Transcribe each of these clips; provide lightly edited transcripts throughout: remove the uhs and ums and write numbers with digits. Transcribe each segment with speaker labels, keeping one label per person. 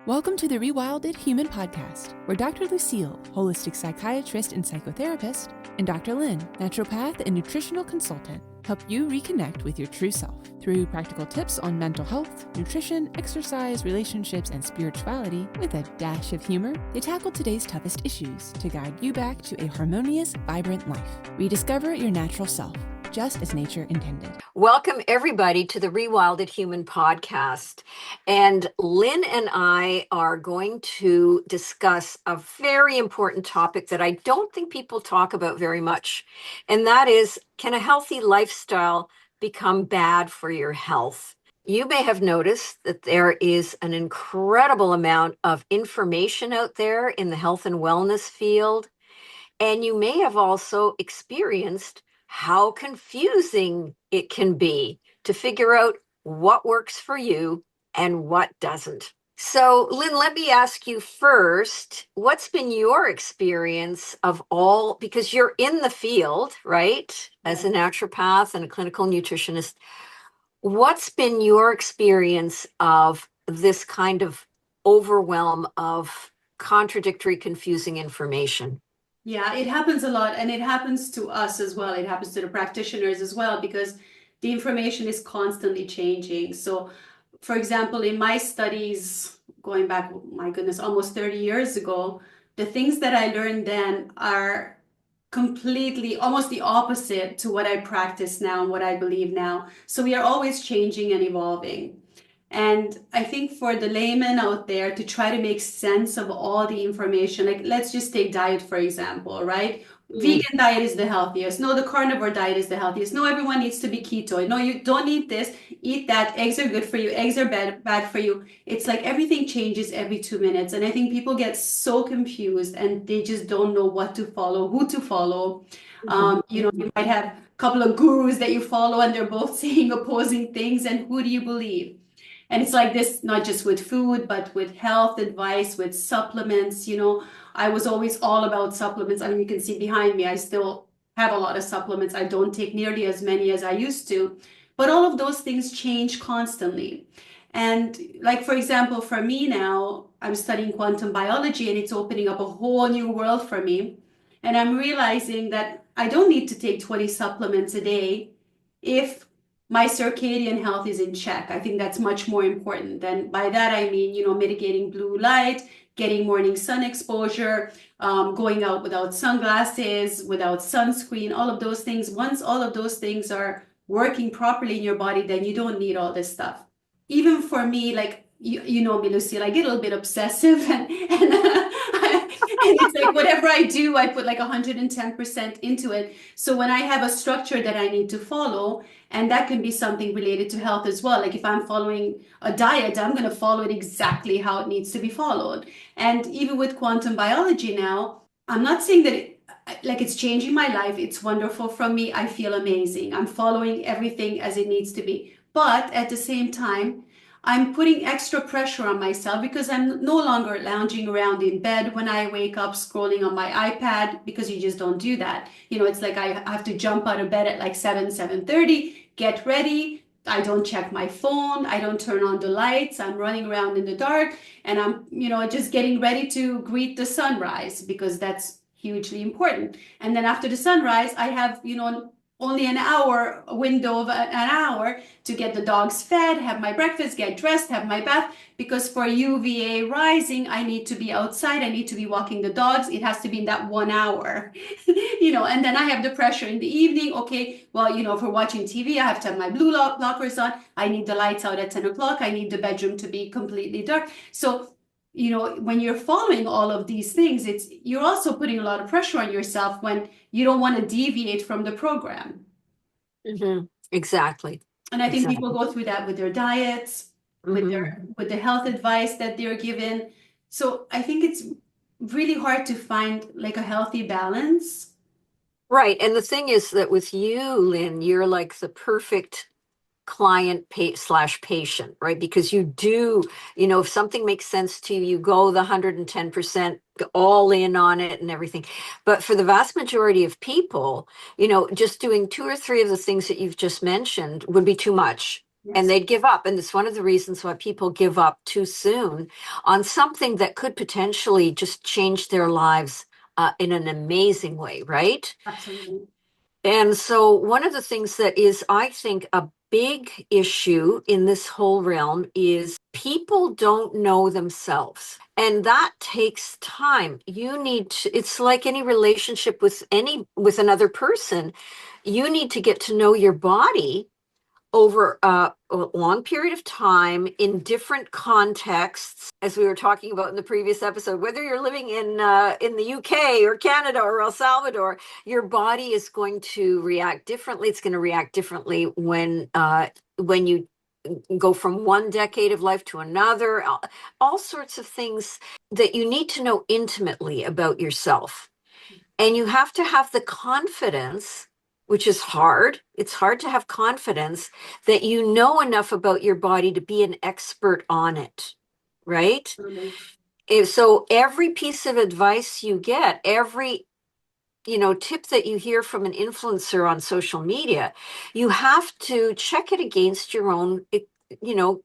Speaker 1: Welcome to the Rewilded Human Podcast, where Dr. Lucille, holistic psychiatrist and psychotherapist, and Dr. Lynn, naturopath and nutritional consultant, help you reconnect with your true self. Through practical tips on mental health, nutrition, exercise, relationships, and spirituality, with a dash of humor, they tackle today's toughest issues to guide you back to a harmonious, vibrant life. Rediscover your natural self, just as nature intended.
Speaker 2: Welcome, everybody, to the Rewilded Human Podcast. And Lynn and I are going to discuss a very important topic that I don't think people talk about very much. And that is, can a healthy lifestyle become bad for your health? You may have noticed that there is an incredible amount of information out there in the health and wellness field. And you may have also experienced how confusing it can be to figure out what works for you and what doesn't. So, Lynn, let me ask you first, what's been your experience of all, because you're in the field, right? As a naturopath and a clinical nutritionist, what's been your experience of this kind of overwhelm of contradictory, confusing information?
Speaker 3: Yeah, it happens a lot, and it happens to us as well. It happens to the practitioners as well, because the information is constantly changing. So, for example, in my studies, going back, my goodness, almost 30 years ago, the things that I learned then are completely almost the opposite to what I practice now and what I believe now. So we are always changing and evolving. And I think for the layman out there to try to make sense of all the information, like let's just take diet, for example, right? Vegan diet is the healthiest. No, the carnivore diet is the healthiest. No, everyone needs to be keto. No, you don't eat this, eat that. Eggs are good for you. Eggs are bad for you. It's like everything changes every 2 minutes. And I think people get so confused and they just don't know what to follow, who to follow. You might have a couple of gurus that you follow and they're both saying opposing things. And who do you believe? And it's like this, not just with food, but with health advice, with supplements. I was always all about supplements. I mean, you can see behind me, I still have a lot of supplements. I don't take nearly as many as I used to, but all of those things change constantly. And like, for example, for me now, I'm studying quantum biology and it's opening up a whole new world for me. And I'm realizing that I don't need to take 20 supplements a day if my circadian health is in check. I think that's much more important. And by that, I mean, mitigating blue light, getting morning sun exposure, going out without sunglasses, without sunscreen, all of those things. Once all of those things are working properly in your body, then you don't need all this stuff. Even for me, like, you know me, Lucille, I get a little bit obsessive and it's like whatever I do, I put like 110% into it. So when I have a structure that I need to follow, and that can be something related to health as well. Like if I'm following a diet, I'm going to follow it exactly how it needs to be followed. And even with quantum biology now, I'm not saying that it's changing my life. It's wonderful from me. I feel amazing. I'm following everything as it needs to be. But at the same time, I'm putting extra pressure on myself because I'm no longer lounging around in bed when I wake up scrolling on my iPad, because you just don't do that. It's like I have to jump out of bed at like 7:30, get ready. I don't check my phone. I don't turn on the lights. I'm running around in the dark and I'm, just getting ready to greet the sunrise, because that's hugely important. And then after the sunrise, I have, only an hour, a window of an hour to get the dogs fed, have my breakfast, get dressed, have my bath, because for UVA rising, I need to be outside. I need to be walking the dogs. It has to be in that 1 hour, and then I have the pressure in the evening. Okay, well, if we're watching TV, I have to have my blue blockers on. I need the lights out at 10 o'clock. I need the bedroom to be completely dark. So when you're following all of these things, you're also putting a lot of pressure on yourself when you don't want to deviate from the program.
Speaker 2: Mm-hmm. Exactly.
Speaker 3: And I think people go through that with their diets, with the health advice that they're given. So I think it's really hard to find like a healthy balance.
Speaker 2: Right. And the thing is that with you, Lynn, you're like the perfect client slash patient, right? Because you do, if something makes sense to you, you go the 110% all in on it and everything. But for the vast majority of people, just doing 2 or 3 of the things that you've just mentioned would be too much. and
Speaker 3: Yes.
Speaker 2: they'd give up. And it's one of the reasons why people give up too soon on something that could potentially just change their lives in an amazing way, right?
Speaker 3: Absolutely.
Speaker 2: And so, one of the things that is, I think, a big issue in this whole realm is people don't know themselves. And that takes time. You need to, it's like any relationship with another person. You need to get to know your body over a long period of time in different contexts, as we were talking about in the previous episode. Whether you're living in the UK or Canada or El Salvador, your body is going to react differently. It's going to react differently when you go from one decade of life to another. All sorts of things that you need to know intimately about yourself. And you have to have the confidence, which is hard. It's hard to have confidence that you know enough about your body to be an expert on it, right?
Speaker 3: Absolutely.
Speaker 2: So every piece of advice you get, every tip that you hear from an influencer on social media, you have to check it against your own,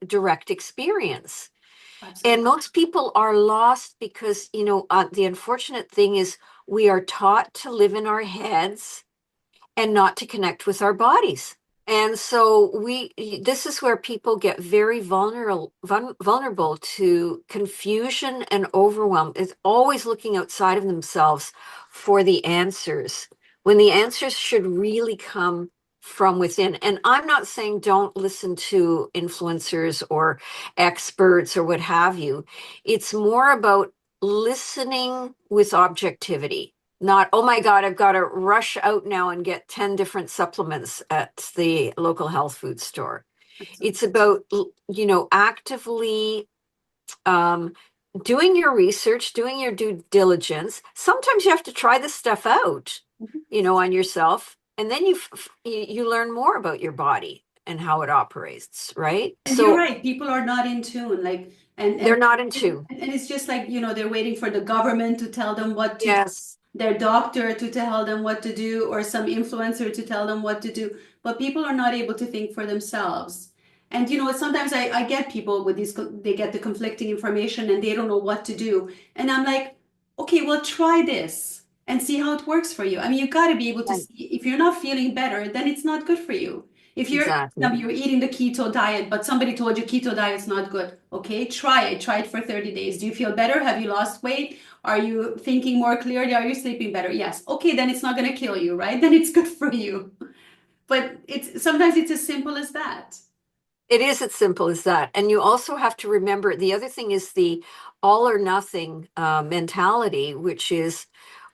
Speaker 2: direct experience. And
Speaker 3: Absolutely.
Speaker 2: most people are lost because, the unfortunate thing is we are taught to live in our heads and not to connect with our bodies. And so this is where people get very vulnerable to confusion and overwhelm. Is always looking outside of themselves for the answers, when the answers should really come from within. And I'm not saying don't listen to influencers or experts or what have you. It's more about listening with objectivity. Not, oh my God, I've got to rush out now and get 10 different supplements at the local health food store. It's
Speaker 3: Absolutely.
Speaker 2: about, actively um, doing your research, doing your due diligence. Sometimes you have to try this stuff out,
Speaker 3: Mhm.
Speaker 2: on yourself, and then you learn more about your body and how it operates, right?
Speaker 3: And you're
Speaker 2: So
Speaker 3: right, people are not in tune, like,
Speaker 2: they're
Speaker 3: and
Speaker 2: not in tune.
Speaker 3: and it's just like, they're waiting for the government to tell them what to do,
Speaker 2: Yes,
Speaker 3: their doctor to tell them what to do, or some influencer to tell them what to do. But people are not able to think for themselves. And sometimes I get people with they get the conflicting information and they don't know what to do. And I'm like, okay, well, try this and see how it works for you. I mean, you got to be able to
Speaker 2: right,
Speaker 3: see if you're not feeling better, then it's not good for you. If
Speaker 2: exactly.
Speaker 3: you're eating the keto diet, but somebody told you keto diet's not good, okay, try it. Try it for 30 days. Do you feel better? Have you lost weight? Are you thinking more clearly? Are you sleeping better? Yes. Okay, then it's not going to kill you, right? Then it's good for you. But sometimes it's as simple as that.
Speaker 2: It is as simple as that. And you also have to remember the other thing is the all or nothing mentality, which is,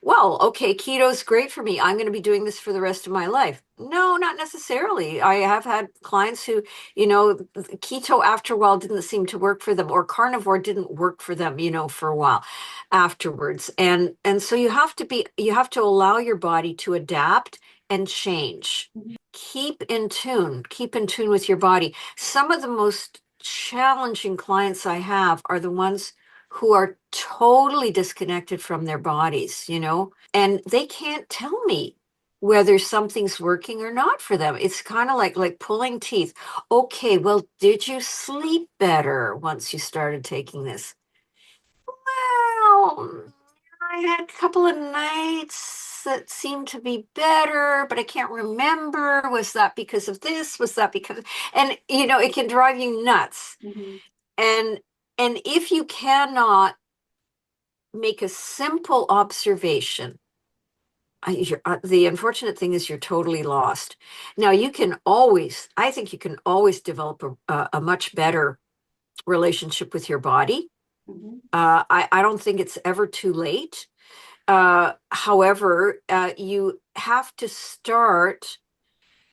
Speaker 2: well, okay, keto's great for me. I'm going to be doing this for the rest of my life. No, not necessarily. I have had clients who, keto after a while didn't seem to work for them, or carnivore didn't work for them, for a while afterwards. And so you have to allow your body to adapt and change.
Speaker 3: Mhm.
Speaker 2: Keep in tune with your body. Some of the most challenging clients I have are the ones who are totally disconnected from their bodies, and they can't tell me whether something's working or not for them. It's kind of like pulling teeth. Okay, well, did you sleep better once you started taking this? Well, I had a couple of nights that seemed to be better, but I can't remember. Was that because of this? Was that because, and it can drive you nuts.
Speaker 3: Mhm.
Speaker 2: And if you cannot make a simple observation, the unfortunate thing is you're totally lost. Now I think you can always develop a much better relationship with your body.
Speaker 3: Mhm.
Speaker 2: I don't think it's ever too late. However, you have to start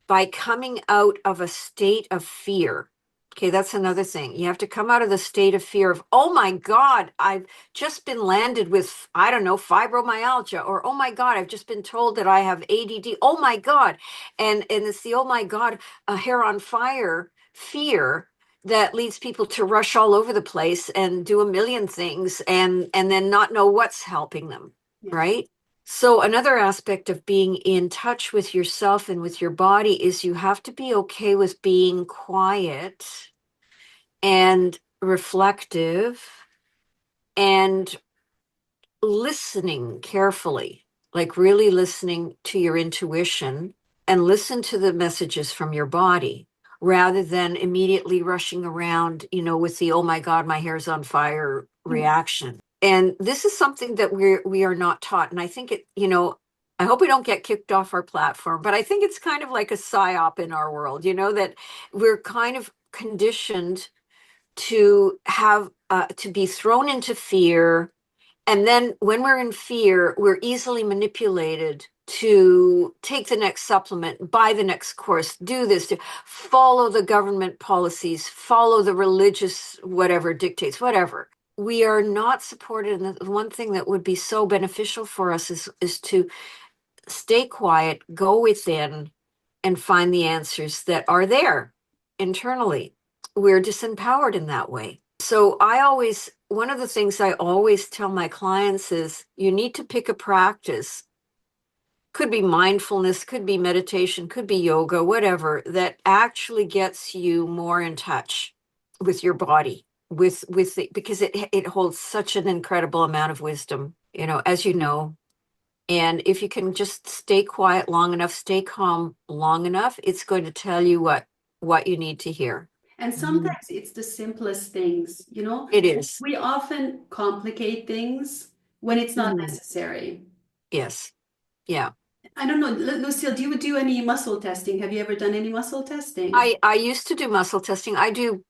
Speaker 2: by coming out of a state of fear. Okay, that's another thing. You have to come out of the state of fear of, oh my God, I've just been landed with, I don't know, fibromyalgia, or oh my God, I've just been told that I have ADD. Oh my God. And it's the, oh my God, a hair on fire fear that leads people to rush all over the place and do a million things and then not know what's helping them,
Speaker 3: Yes.
Speaker 2: right? So another aspect of being in touch with yourself and with your body is you have to be okay with being quiet and reflective and listening carefully, like really listening to your intuition and listen to the messages from your body rather than immediately rushing around, with the, oh my God, my hair's on fire reaction. And this is something that we are not taught. And I think I hope we don't get kicked off our platform, but I think it's kind of like a psyop in our world, that we're kind of conditioned to have to be thrown into fear. And then when we're in fear, we're easily manipulated to take the next supplement, buy the next course, do this, to follow the government policies, follow the religious whatever dictates, whatever. We are not supported. And the one thing that would be so beneficial for us is to stay quiet, go within, and find the answers that are there internally. We're disempowered in that way. So one of the things I always tell my clients is you need to pick a practice. Could be mindfulness, could be meditation, could be yoga, whatever, that actually gets you more in touch with your body, because it holds such an incredible amount of wisdom, as you know. And if you can just stay quiet long enough, stay calm long enough, it's going to tell you what you need to hear.
Speaker 3: And sometimes it's the simplest things,
Speaker 2: It is.
Speaker 3: We often complicate things when it's not necessary.
Speaker 2: Yes. Yeah.
Speaker 3: I don't know, Lucille, do you do any muscle testing? Have you ever done any muscle testing?
Speaker 2: I used to do muscle testing. I do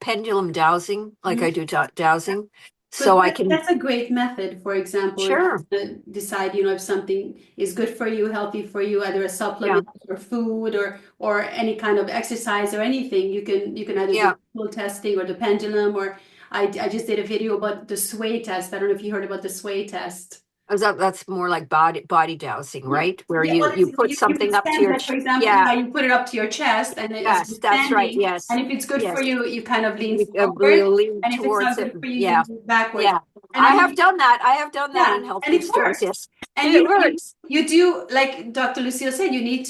Speaker 2: pendulum dowsing, like I do dowsing. So I can.
Speaker 3: That's a great method, for example,
Speaker 2: Sure.
Speaker 3: if you decide, if something is good for you, healthy for you, either a supplement or food or any kind of exercise or anything, you can either do muscle testing or the pendulum, or I just did a video about the sway test. I don't know if you heard about the sway test.
Speaker 2: That's more like body dowsing, right? Where you put something up to your chest.
Speaker 3: For example, you put it up to your chest and
Speaker 2: yes, that's right. Yes.
Speaker 3: And if it's good for you, you kind of lean forward.
Speaker 2: Lean
Speaker 3: And if it's not good for you, you move backwards.
Speaker 2: Yeah.
Speaker 3: And
Speaker 2: I have done that. I have done that in
Speaker 3: and it
Speaker 2: healthiest stores. Yes.
Speaker 3: And
Speaker 2: it works.
Speaker 3: You do, like Dr. Lucille said, you need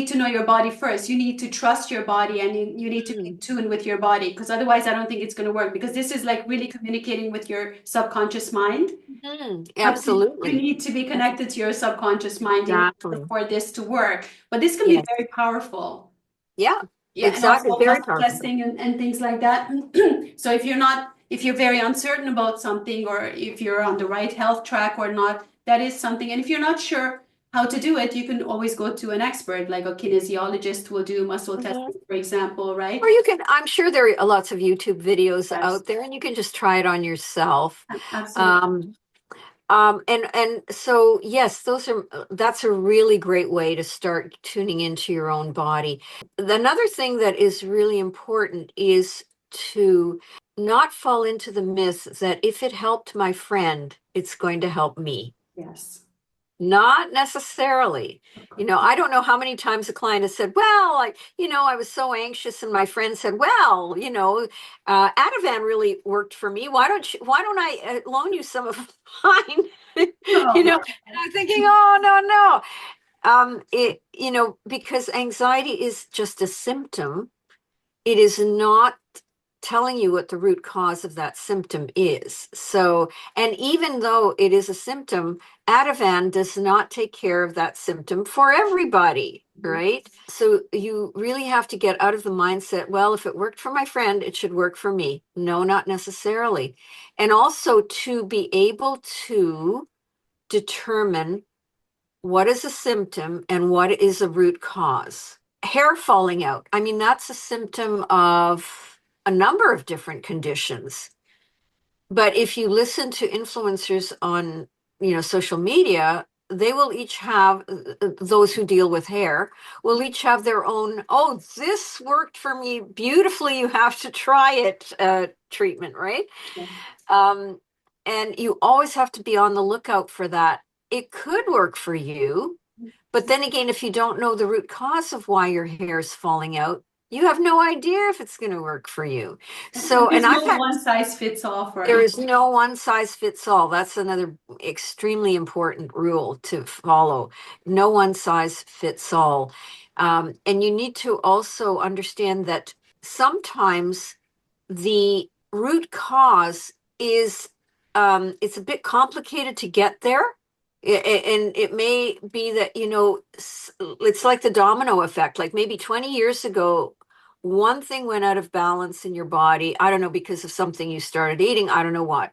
Speaker 3: to know your body first. You need to trust your body, and you need to be in tune with your body, because otherwise I don't think it's going to work, because this is like really communicating with your subconscious mind.
Speaker 2: Absolutely.
Speaker 3: You need to be connected to your subconscious mind for this to work. But this can be very powerful.
Speaker 2: Yeah, exactly.
Speaker 3: And very powerful. Testing and things like that. So if you're very uncertain about something, or if you're on the right health track or not, that is something. And if you're not sure how to do it, you can always go to an expert, like a kinesiologist will do muscle testing, for example, right?
Speaker 2: Or I'm sure there are lots of YouTube videos out there, and you can just try it on yourself.
Speaker 3: Absolutely.
Speaker 2: And so, yes, that's a really great way to start tuning into your own body. Another thing that is really important is to not fall into the myth that if it helped my friend, it's going to help me.
Speaker 3: Yes.
Speaker 2: Not necessarily. I don't know how many times a client has said, well, I was so anxious, and my friend said, well, Ativan really worked for me. Why don't I loan you some of mine? And I'm thinking, oh, no. Because anxiety is just a symptom. It is not telling you what the root cause of that symptom is. So, and even though it is a symptom, Ativan does not take care of that symptom for everybody, right? So you really have to get out of the mindset, well, if it worked for my friend, it should work for me. No, not necessarily. And also to be able to determine what is a symptom and what is a root cause. Hair falling out, that's a symptom of a number of different conditions. But if you listen to influencers on, social media, they will each have, those who deal with hair will each have their own, oh, this worked for me beautifully, you have to try it, treatment, right? And you always have to be on the lookout for that. It could work for you, but then again, if you don't know the root cause of why your hair is falling out, You have no idea if it's going to work for you.
Speaker 3: And
Speaker 2: So,
Speaker 3: there's
Speaker 2: and I've
Speaker 3: no
Speaker 2: had,
Speaker 3: one size fits all for
Speaker 2: there
Speaker 3: it.
Speaker 2: is no one size fits all. That's another extremely important rule to follow. No one size fits all. And you need to also understand that sometimes the root cause is, it's a bit complicated to get there. And it may be that, it's like the domino effect. Like maybe 20 years ago, one thing went out of balance in your body. I don't know, because of something you started eating. I don't know what.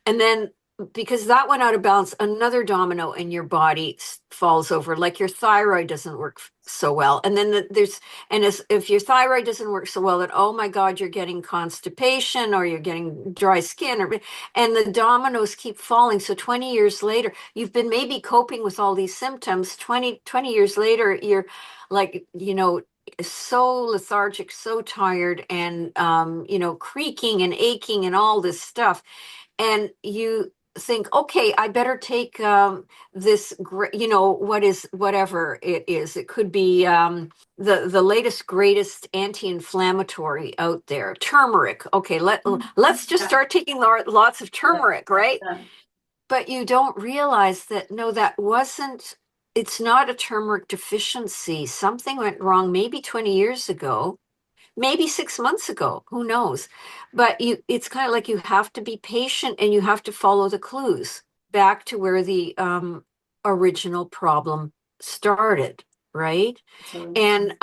Speaker 2: And then because that went out of balance, another domino in your body falls over, like your thyroid doesn't work so well. And then if your thyroid doesn't work so well, that, oh my God, you're getting constipation or you're getting dry skin, and the dominoes keep falling. So 20 years later, you've been maybe coping with all these symptoms. 20 years later, you're like, so lethargic, so tired, and creaking and aching and all this stuff. And you think, okay, I better take this, whatever it is. It could be the latest, greatest anti-inflammatory out there, turmeric. Okay, let's just start taking lots of turmeric, right?
Speaker 3: Yeah.
Speaker 2: But you don't realize that, no, it's not a turmeric deficiency. Something went wrong maybe 20 years ago, maybe 6 months ago, who knows? But it's kind of like you have to be patient and you have to follow the clues back to where the original problem started, right?
Speaker 3: So,
Speaker 2: And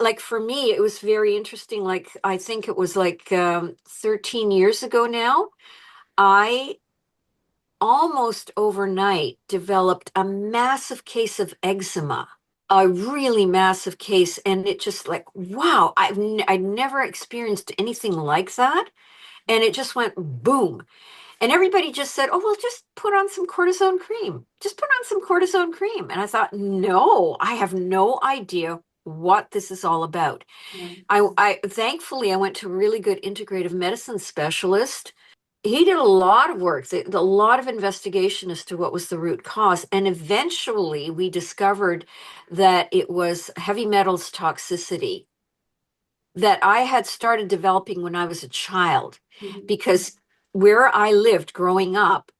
Speaker 2: like for me, it was very interesting. Like I think it was like 13 years ago now, I almost overnight developed a massive case of eczema, a really massive case. And it just like, wow, I'd never experienced anything like that. And it just went boom. And everybody just said, oh, well, just put on some cortisone cream. Just put on some cortisone cream. And I thought, no, I have no idea what this is all about.
Speaker 3: yeah.
Speaker 2: I thankfully I went to a really good integrative medicine specialist. He did a lot of work, a lot of investigation as to what was the root cause. And eventually we discovered that it was heavy metals toxicity that I had started developing when I was a child,
Speaker 3: Mhm.
Speaker 2: because where I lived growing up,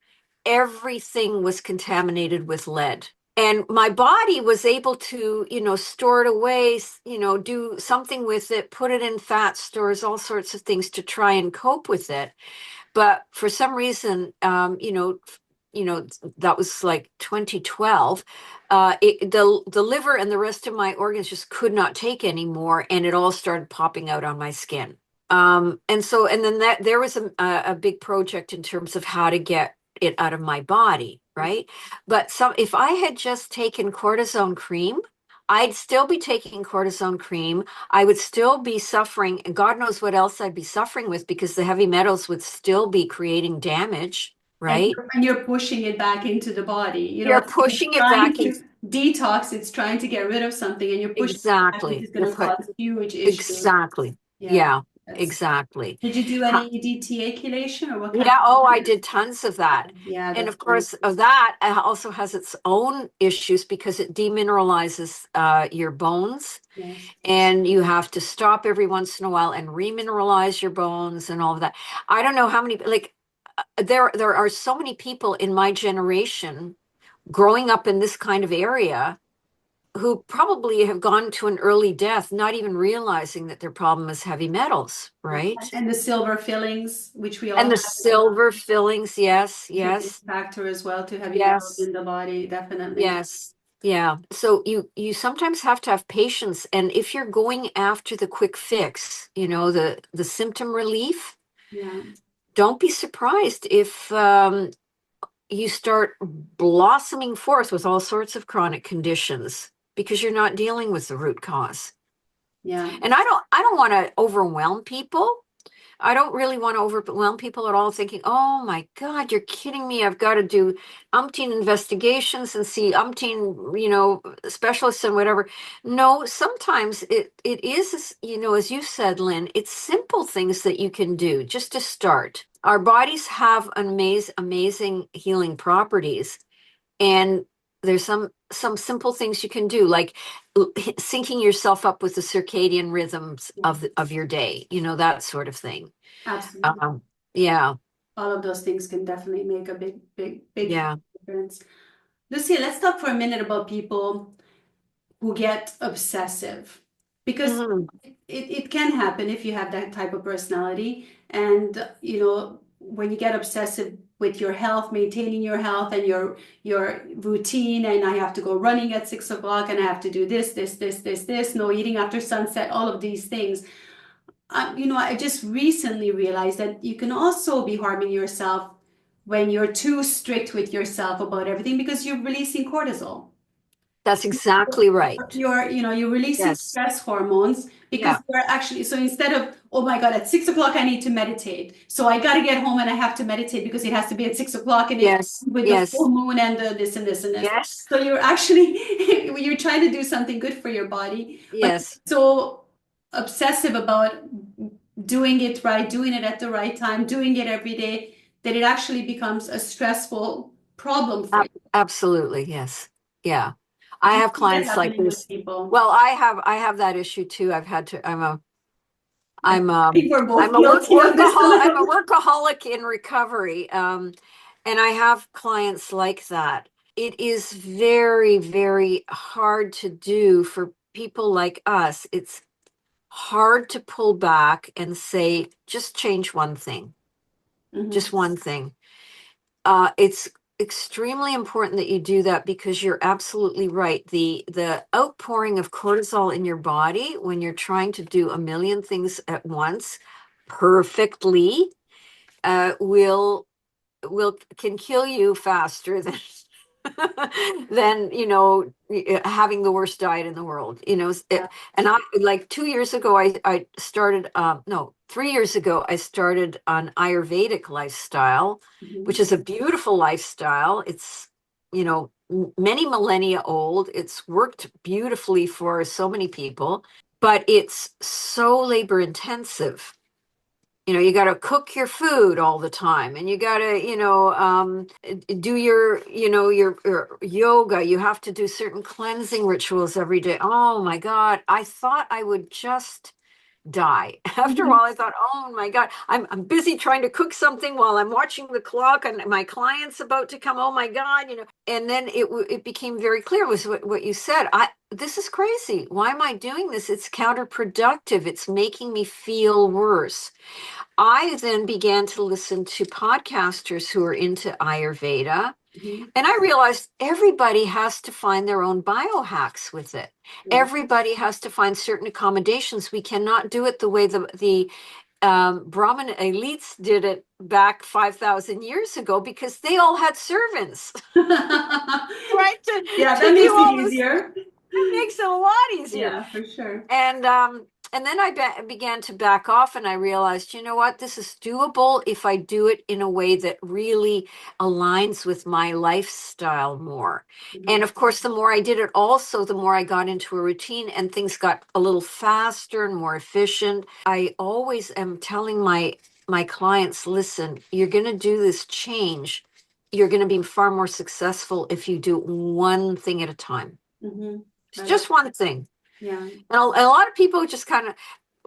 Speaker 2: everything was contaminated with lead. And my body was able to, store it away, do something with it, put it in fat stores, all sorts of things to try and cope with it. But for some reason, that was like 2012. The liver and the rest of my organs just could not take anymore, and it all started popping out on my skin. And then there was a big project in terms of how to get it out of my body, right? But if I had just taken cortisone cream, I'd still be taking cortisone cream. I would still be suffering, and God knows what else I'd be suffering with, because the heavy metals would still be creating damage,
Speaker 3: And
Speaker 2: right?
Speaker 3: you're pushing it back into the body.
Speaker 2: You're
Speaker 3: It's
Speaker 2: pushing it
Speaker 3: trying
Speaker 2: back
Speaker 3: to
Speaker 2: in.
Speaker 3: detox, it's trying to get rid of something, and you're pushing it back, which
Speaker 2: Exactly.
Speaker 3: is going to cause huge issues.
Speaker 2: Exactly.
Speaker 3: Yeah,
Speaker 2: Yeah,
Speaker 3: that's.
Speaker 2: exactly.
Speaker 3: Did you do any DTA chelation or what kind
Speaker 2: Yeah, oh, I
Speaker 3: of?
Speaker 2: did tons of that.
Speaker 3: Yeah,
Speaker 2: And
Speaker 3: that's
Speaker 2: of course,
Speaker 3: nice.
Speaker 2: of that also has its own issues, because it demineralizes your bones,
Speaker 3: Yes.
Speaker 2: and you have to stop every once in a while and remineralize your bones and all of that. I don't know how many, like, there are so many people in my generation growing up in this kind of area who probably have gone to an early death, not even realizing that their problem is heavy metals,
Speaker 3: Yeah.
Speaker 2: right?
Speaker 3: And the silver fillings, which we all
Speaker 2: And the
Speaker 3: have,
Speaker 2: silver fillings, yes,
Speaker 3: is a big
Speaker 2: yes,
Speaker 3: factor as well to heavy metals
Speaker 2: yes,
Speaker 3: in the body, definitely.
Speaker 2: yes. Yeah. So you sometimes have to have patience. And if you're going after the quick fix, the symptom relief,
Speaker 3: Yeah.
Speaker 2: don't be surprised if you start blossoming forth with all sorts of chronic conditions, because you're not dealing with the root cause.
Speaker 3: Yeah.
Speaker 2: And I don't want to overwhelm people. I don't really want to overwhelm people at all, thinking, oh my God, you're kidding me. I've got to do umpteen investigations and see umpteen, specialists and whatever. No, sometimes it is, as you said, Lynn, it's simple things that you can do just to start. Our bodies have amazing healing properties. And there's some simple things you can do, like syncing yourself up with the circadian rhythms of your day, that sort of thing.
Speaker 3: Absolutely.
Speaker 2: Yeah.
Speaker 3: All of those things can definitely make a big
Speaker 2: Yeah.
Speaker 3: difference. Lucy, let's talk for a minute about people who get obsessive, because
Speaker 2: Mhm.
Speaker 3: it can happen if you have that type of personality. And when you get obsessive with your health, maintaining your health and your routine, and I have to go running at 6 o'clock, and I have to do this, no eating after sunset, all of these things. I just recently realized that you can also be harming yourself when you're too strict with yourself about everything, because you're releasing cortisol.
Speaker 2: That's exactly right.
Speaker 3: You're releasing
Speaker 2: Yes.
Speaker 3: stress hormones, because
Speaker 2: Yeah.
Speaker 3: you're actually, so instead of, oh my God, at 6 o'clock I need to meditate, so I got to get home and I have to meditate because it has to be at 6 o'clock, and it's
Speaker 2: Yes.
Speaker 3: with the full
Speaker 2: Yes.
Speaker 3: moon and the this and this and this.
Speaker 2: Yes.
Speaker 3: So you're actually you're trying to do something good for your body, but
Speaker 2: Yes.
Speaker 3: so obsessive about doing it right, doing it at the right time, doing it every day, that it actually becomes a stressful problem for you.
Speaker 2: Absolutely. Yes. Yeah. I
Speaker 3: Do you
Speaker 2: have
Speaker 3: see that
Speaker 2: clients like
Speaker 3: happening with
Speaker 2: this.
Speaker 3: people?
Speaker 2: Well, I have that issue too.
Speaker 3: I
Speaker 2: I'm
Speaker 3: think we're both
Speaker 2: I'm a
Speaker 3: guilty of this a
Speaker 2: I'm a
Speaker 3: little.
Speaker 2: workaholic in recovery. And I have clients like that. It is very, very hard to do for people like us. It's hard to pull back and say, just change one thing,
Speaker 3: Mhm.
Speaker 2: just one thing. It's extremely important that you do that, because you're absolutely right. The outpouring of cortisol in your body when you're trying to do a million things at once perfectly will can kill you faster than than having the worst diet in the world.
Speaker 3: Yeah.
Speaker 2: And I, like 2 years ago, I started no 3 years ago, I started an Ayurvedic lifestyle, which
Speaker 3: Mhm.
Speaker 2: is a beautiful lifestyle. It's many millennia old. It's worked beautifully for so many people, but it's so labor intensive. You got to cook your food all the time, and you got to, do your yoga. You have to do certain cleansing rituals every day. Oh my God. I thought I would just die. After a
Speaker 3: Mhm.
Speaker 2: while, I thought, oh my God, I'm busy trying to cook something while I'm watching the clock, and my client's about to come. Oh my God, And then it became very clear, was what you said. This is crazy. Why am I doing this? It's counterproductive. It's making me feel worse. I then began to listen to podcasters who are into Ayurveda,
Speaker 3: Mhm.
Speaker 2: and I realized everybody has to find their own biohacks with it.
Speaker 3: Yeah.
Speaker 2: Everybody has to find certain accommodations. We cannot do it the way the Brahmin elites did it back 5,000 years ago, because they all had servants, right?
Speaker 3: Yeah,
Speaker 2: To
Speaker 3: that
Speaker 2: do
Speaker 3: makes it
Speaker 2: all this.
Speaker 3: easier.
Speaker 2: It makes it a lot easier.
Speaker 3: Yeah, for sure.
Speaker 2: And then I began to back off, and I realized, you know what, this is doable if I do it in a way that really aligns with my lifestyle more. And
Speaker 3: Mhm.
Speaker 2: of course, the more I did it, also, the more I got into a routine, and things got a little faster and more efficient. I always am telling my clients, listen, you're going to do this change. You're going to be far more successful if you do one thing at a time.
Speaker 3: Mhm.
Speaker 2: It's
Speaker 3: I love.
Speaker 2: just one thing.
Speaker 3: Yeah.
Speaker 2: And a lot of people just kind of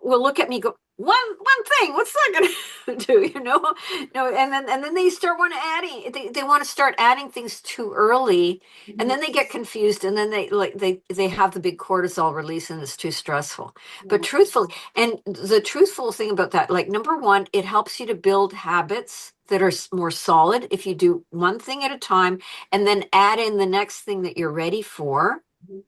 Speaker 2: will look at me, go, one thing, what's that going to do? No, and then they start want to adding. They want to start adding things too early, and
Speaker 3: Mhm.
Speaker 2: then they get confused, and then they have the big cortisol release, and it's too stressful. But
Speaker 3: Yeah.
Speaker 2: the truthful thing about that, like, number one, it helps you to build habits that are more solid if you do one thing at a time, and then add in the next thing that you're ready for,
Speaker 3: Mhm.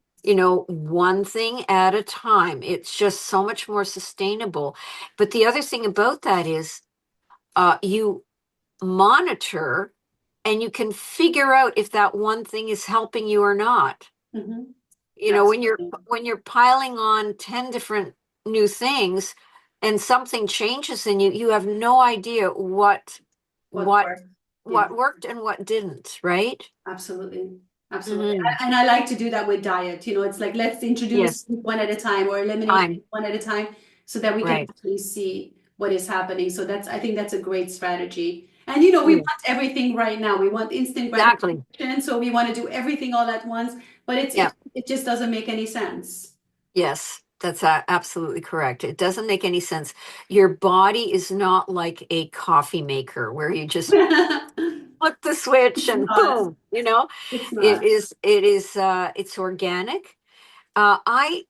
Speaker 2: one thing at a time. It's just so much more sustainable. But the other thing about that is, you monitor, and you can figure out if that one thing is helping you or not.
Speaker 3: Mhm.
Speaker 2: When you're
Speaker 3: Absolutely.
Speaker 2: piling on 10 different new things, and something changes in you, you have no idea what
Speaker 3: What
Speaker 2: what
Speaker 3: worked? Yeah.
Speaker 2: what worked and what didn't, right?
Speaker 3: Absolutely. Absolutely.
Speaker 2: Hmm.
Speaker 3: And I like to do that with diet. It's like, let's introduce
Speaker 2: Yes.
Speaker 3: one at a time, or eliminate
Speaker 2: Time.
Speaker 3: one at a time, so that we can
Speaker 2: Right.
Speaker 3: actually see what is happening. So I think that's a great strategy. And we
Speaker 2: Yeah,
Speaker 3: want everything right now. We want instant
Speaker 2: exactly.
Speaker 3: gratification, so we want to do everything all at once, but
Speaker 2: Yeah.
Speaker 3: it just doesn't make any sense.
Speaker 2: Yes, that's absolutely correct. It doesn't make any sense. Your body is not like a coffee maker where you just flip the switch
Speaker 3: It's
Speaker 2: and
Speaker 3: not.
Speaker 2: boom,
Speaker 3: It's
Speaker 2: it
Speaker 3: not.
Speaker 2: is, it's organic. I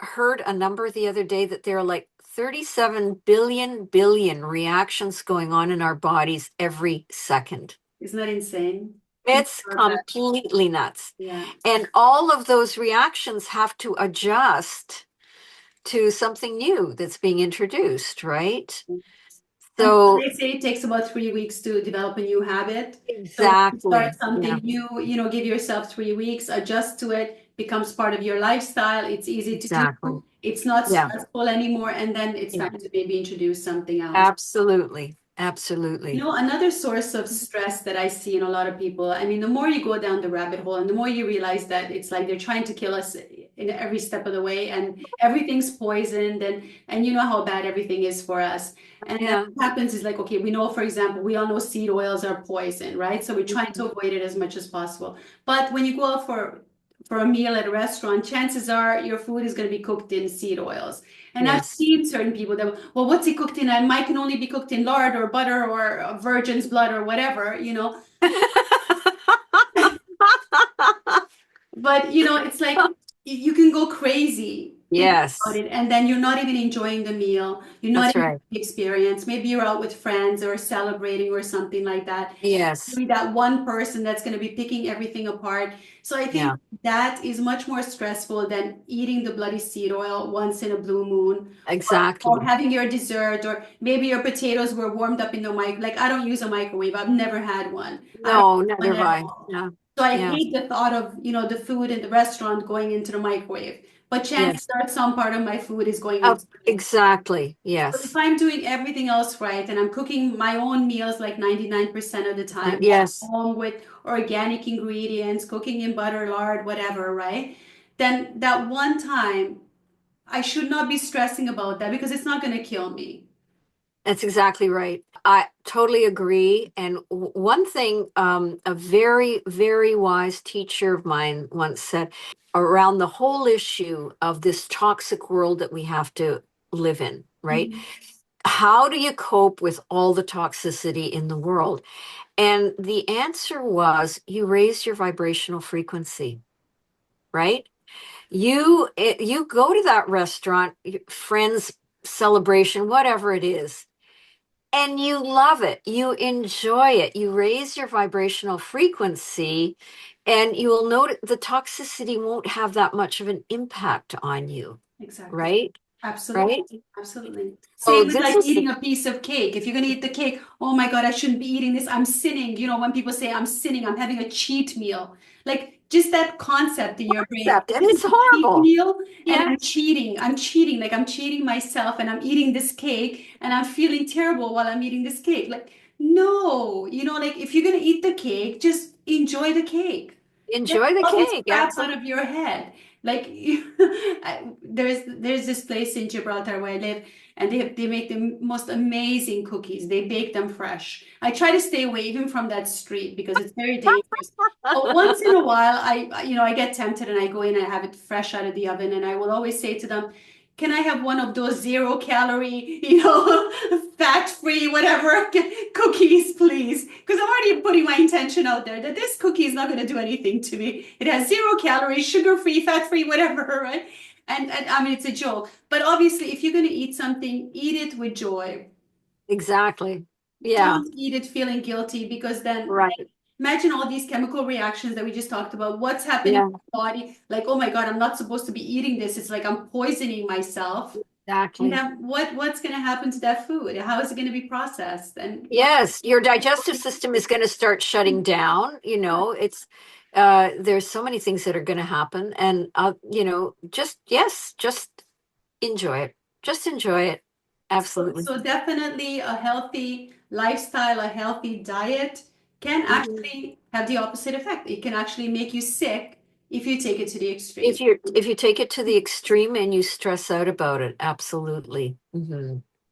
Speaker 2: heard a number the other day that there are like 37 billion reactions going on in our bodies every second.
Speaker 3: Isn't that insane? Think
Speaker 2: It's
Speaker 3: about that.
Speaker 2: completely nuts.
Speaker 3: Yeah.
Speaker 2: And all of those reactions have to adjust to something new that's being introduced, right?
Speaker 3: And
Speaker 2: So
Speaker 3: they say it takes about 3 weeks to develop a new habit. So when you start
Speaker 2: exactly. Yeah,
Speaker 3: something new, give yourself 3 weeks, adjust to it, becomes part of your lifestyle. It's easy to
Speaker 2: exactly.
Speaker 3: do. It's not
Speaker 2: Yeah,
Speaker 3: stressful anymore. And then it's
Speaker 2: yeah.
Speaker 3: time to maybe introduce something else.
Speaker 2: Absolutely. Absolutely.
Speaker 3: Another source of stress that I see in a lot of people, I mean, the more you go down the rabbit hole and the more you realize that it's like they're trying to kill us in every step of the way and everything's poisoned and you know how bad everything is for us. And then
Speaker 2: Yeah.
Speaker 3: what happens is like, okay, we know, for example, we all know seed oils are poison, right? So we're trying to
Speaker 2: Mhm.
Speaker 3: avoid it as much as possible. But when you go out for a meal at a restaurant, chances are your food is going to be cooked in seed oils. And I've
Speaker 2: Yes.
Speaker 3: seen certain people that, well, what's it cooked in? And mine can only be cooked in lard or butter or a virgin's blood or whatever. But it's like you can go crazy thinking about
Speaker 2: Yes,
Speaker 3: it, and then you're not even enjoying the meal. You're not
Speaker 2: that's
Speaker 3: even
Speaker 2: right.
Speaker 3: the experience. Maybe you're out with friends or celebrating or something like that.
Speaker 2: Yes.
Speaker 3: Be that one person that's going to be picking everything apart. So I think
Speaker 2: Yeah,
Speaker 3: that is much more stressful than eating the bloody seed oil once in a blue moon, or
Speaker 2: exactly.
Speaker 3: having your dessert, or maybe your potatoes were warmed up in the mic. Like I don't use a microwave. I've never had one. I don't
Speaker 2: No,
Speaker 3: use
Speaker 2: neither
Speaker 3: one
Speaker 2: have
Speaker 3: at
Speaker 2: I.
Speaker 3: all.
Speaker 2: Yeah.
Speaker 3: So I
Speaker 2: Yeah.
Speaker 3: hate the thought of, the food in the restaurant going into the microwave. But chances
Speaker 2: Yes.
Speaker 3: are some part of my food is going
Speaker 2: Oh,
Speaker 3: into the microwave.
Speaker 2: exactly.
Speaker 3: But if
Speaker 2: Yes.
Speaker 3: I'm doing everything else right and I'm cooking my own meals like 99% of the time at
Speaker 2: Yes.
Speaker 3: home with organic ingredients, cooking in butter, lard, whatever, right? Then that one time I should not be stressing about that because it's not going to kill me.
Speaker 2: That's exactly right. I totally agree. And one thing, a very, very wise teacher of mine once said around the whole issue of this toxic world that we have to live in, right?
Speaker 3: Mhm.
Speaker 2: How do you cope with all the toxicity in the world? And the answer was you raise your vibrational frequency, right? You go to that restaurant, friends celebration, whatever it is, and you love it. You enjoy it. You raise your vibrational frequency, and you will notice the toxicity won't have that much of an impact on you,
Speaker 3: Exactly.
Speaker 2: right?
Speaker 3: Absolutely.
Speaker 2: Right?
Speaker 3: Absolutely.
Speaker 2: So
Speaker 3: Same with
Speaker 2: this
Speaker 3: like
Speaker 2: is
Speaker 3: eating a piece of cake. If you're going to eat the cake, oh my God, I shouldn't be eating this. I'm sinning. When people say I'm sinning, I'm having a cheat meal. Like just that concept in your brain.
Speaker 2: concept, and
Speaker 3: This is
Speaker 2: it's
Speaker 3: a cheat
Speaker 2: horrible.
Speaker 3: meal and
Speaker 2: Yeah,
Speaker 3: I'm cheating. I'm cheating. Like I'm cheating myself and I'm eating this cake and I'm feeling terrible while I'm eating this cake. Like, no, like if you're going to eat the cake, just enjoy the cake. Get
Speaker 2: enjoy the
Speaker 3: all this
Speaker 2: cake.
Speaker 3: crap out
Speaker 2: Absolutely.
Speaker 3: of your head. Like there's this place in Gibraltar where I live, and they make the most amazing cookies. They bake them fresh. I try to stay away even from that street because it's very dangerous. But once in a while, I get tempted and I go in and I have it fresh out of the oven, and I will always say to them, can I have one of those 0 calorie, fat-free, whatever cookies, please? Because I'm already putting my intention out there that this cookie is not going to do anything to me. It has 0 calories, sugar-free, fat-free, whatever, right? And I mean, it's a joke. But obviously, if you're going to eat something, eat it with joy.
Speaker 2: Exactly. Yeah,
Speaker 3: Don't eat it feeling guilty because then
Speaker 2: right.
Speaker 3: imagine all these chemical reactions that we just talked about. What's happening in
Speaker 2: Yeah,
Speaker 3: the body? Like, oh my God, I'm not supposed to be eating this. It's like I'm poisoning myself. And
Speaker 2: exactly.
Speaker 3: then what's going to happen to that food? How is it going to be processed? And
Speaker 2: Yes, your digestive system is going to start shutting down. It's there's so many things that are going to happen, and just yes, just enjoy it. Just enjoy it.
Speaker 3: so,
Speaker 2: Absolutely.
Speaker 3: so definitely a healthy lifestyle, a healthy diet can
Speaker 2: Mhm.
Speaker 3: actually have the opposite effect. It can actually make you sick if you take it to the extreme.
Speaker 2: If you take it to the extreme and you stress out about it, absolutely.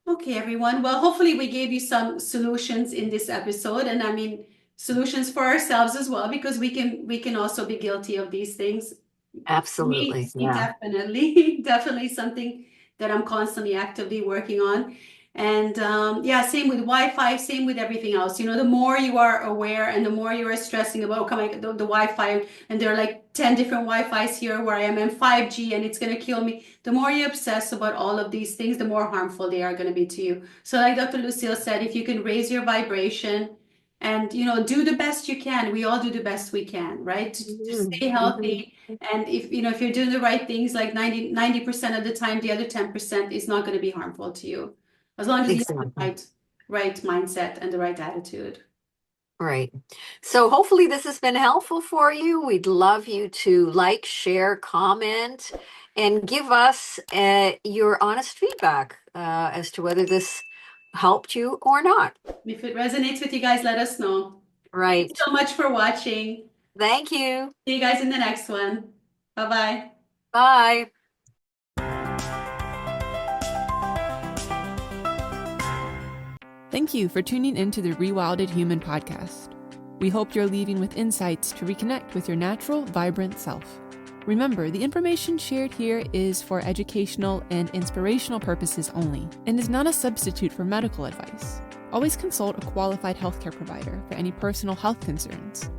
Speaker 3: Okay, everyone. Well, hopefully we gave you some solutions in this episode, and I mean solutions for ourselves as well, because we can also be guilty of these things.
Speaker 2: Absolutely.
Speaker 3: Me,
Speaker 2: Yeah.
Speaker 3: definitely, definitely something that I'm constantly actively working on. And yeah, same with Wi-Fi, same with everything else. You know, the more you are aware and the more you are stressing about, oh, come on, the Wi-Fi, and there are like 10 different Wi-Fis here where I am in 5G and it's going to kill me. The more you obsess about all of these things, the more harmful they are going to be to you. So like Dr. Lucille said, if you can raise your vibration and, you know, do the best you can. We all do the best we can, right? To stay healthy. And if, you know, if you're doing the right things, like 90% of the time, the other 10% is not going to be harmful to you. As long as you have the
Speaker 2: Exactly.
Speaker 3: right mindset and the right attitude.
Speaker 2: Right. So hopefully this has been helpful for you. We'd love you to like, share, comment, and give us your honest feedback as to whether this helped you or not.
Speaker 3: If it resonates with you guys, let us know. Thank you
Speaker 2: Right.
Speaker 3: so much for watching.
Speaker 2: Thank you.
Speaker 3: See you guys in the next one. Bye-bye.
Speaker 2: Bye.
Speaker 1: Thank you for tuning in to the Rewilded Human podcast. We hope you're leaving with insights to reconnect with your natural, vibrant self. Remember, the information shared here is for educational and inspirational purposes only and is not a substitute for medical advice. Always consult a qualified healthcare provider for any personal health concerns.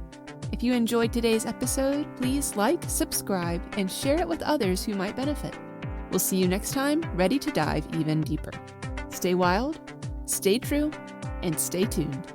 Speaker 1: If you enjoyed today's episode, please like, subscribe, and share it with others who might benefit. We'll see you next time, ready to dive even deeper. Stay wild, stay true, and stay tuned.